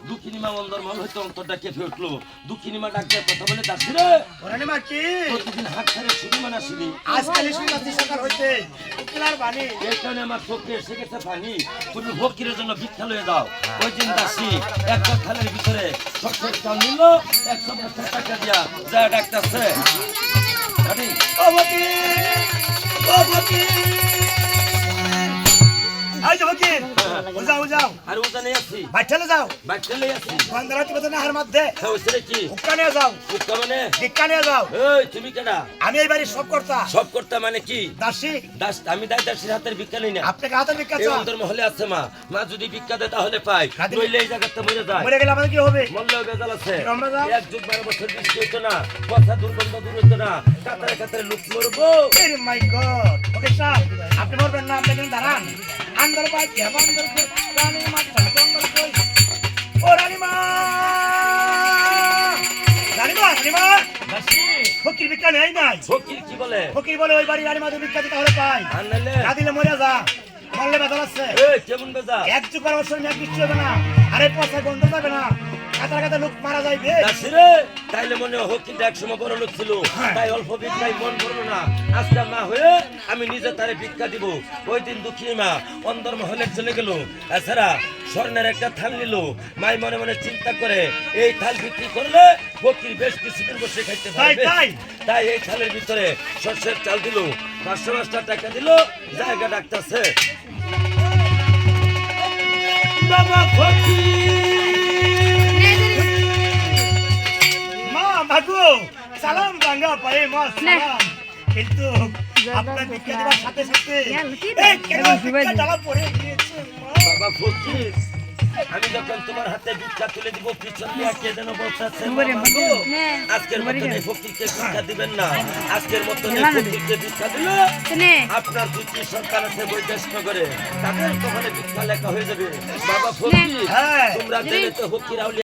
দুঃখিনী মা অন্দর মল হইতে অন্তরটা কেঁপে উঠলো। দুঃখিনী মা ডাক দিয়ে কথা বলে যাচ্ছি রে রানীমা কি প্রতিদিন হাত ছাড়ে শুধু মানাসিনি আজকাল শুনলাম সকাল হইতে উকিলার বাণী এই কারণে আমার চোখে এসে গেছে পানি। তুমি ভক্তির জন্য ভিক্ষা লয়ে দাও। ওই দিন দাসি একটা থালের ভিতরে সবশেষ চাল নিল 150 টাকা দিয়া যা ডাকতেছে ও ভকি ও ভকি আই যাও ভকি যাও যাও আর ওখানে আছি বাইঠালে যাও বাইকলে আছি বন্দরাতি বদনে হার মধ্যে ওইসরে কি উকানে যাও উক্কা মানে ভিক্ষানে যাও এই তুমি কেডা আমি এই বাড়ির সব কর্তা সব করতে মানে কি দাসী দাস আমি দাই দাসের হাতের ভিক্ষা নেই না। আপনাকে হাতে ভিক্ষা এই চাও অন্তর মহলে আছে মা মা যদি ভিক্ষা দেয় তাহলে পাই নইলে এই জায়গাতে মরে যায়। মরে গেলে আমাদের কি হবে মল্লেও বেজাল আছে। আমরা যাও। 1 যুগ 12 বছর বৃষ্টি হইতো না, কথা দুর্গন্ধ দূর হইতো না, কাতারে কাতারে লোক মরবো। এর মাই গড ওকে স্যার আপনি বলবেন না আপনি কিন্তু দাঁড়ান আন্দর পাই কি আন্দর কই রানী মা চন্দর কই ও রানী মা দাসি ফকির ভিক্ষা নেই নাই ফকির কি বলে? ফকির বলে ওই বাড়ি রানী মা ভিক্ষা দিতে হলে পাই আর নাইলে না দিলে মরে যা মরলে বেদল আছে এই কেমন বেজা? 1 যুগ 12 বছর মেয়ে কিচ্ছু হবে না আরে পয়সা বন্ধ যাবে না কাতার কাতার লোক মারা যাইবে দাসি রে তাইলে মনে হয় হকিটা একসময় বড় লোক ছিল, তাই অল্প ভিক্ষায় মন ভরলো না। আজকে মা হয়ে আমি নিজে তারে ভিক্ষা দিব। ওই দিন দুঃখিনী মা অন্দর মহলে চলে গেল। এছাড়া স্বর্ণের একটা থাল নিল। মাই মনে মনে চিন্তা করে এই থাল বিক্রি করলে ফকির বেশ কিছুদিন বসে খাইতে পারবে। তাই এই থালের ভিতরে সর্ষের চাল দিল, 500 টাকা দিল, জায়গা ডাকতেছে বাবা ফকির। মা ভাগো সালাম রাঙ্গা পায়ে মা সালাম কিন্তু আপনার ভিক্ষা দেওয়ার সাথে সাথে এই কেন ভিক্ষা ডালা পড়ে গিয়েছে মা বাবা ফকির আমি যখন তোমার হাতে ভিক্ষা তুলে দিব পিছন দিয়ে কে যেন বলতেছে আজকের মতন এই ফকিরকে ভিক্ষা দিবেন না। আজকের মতন এই ফকিরকে ভিক্ষা দিলে আপনার 2টি সন্তান আছে বৈদেশ নগরে, তাদের কখনো ভিক্ষা লেখা হয়ে যাবে। বাবা ফকির হ্যাঁ তোমরা জেনে তো ফকির আউলিয়া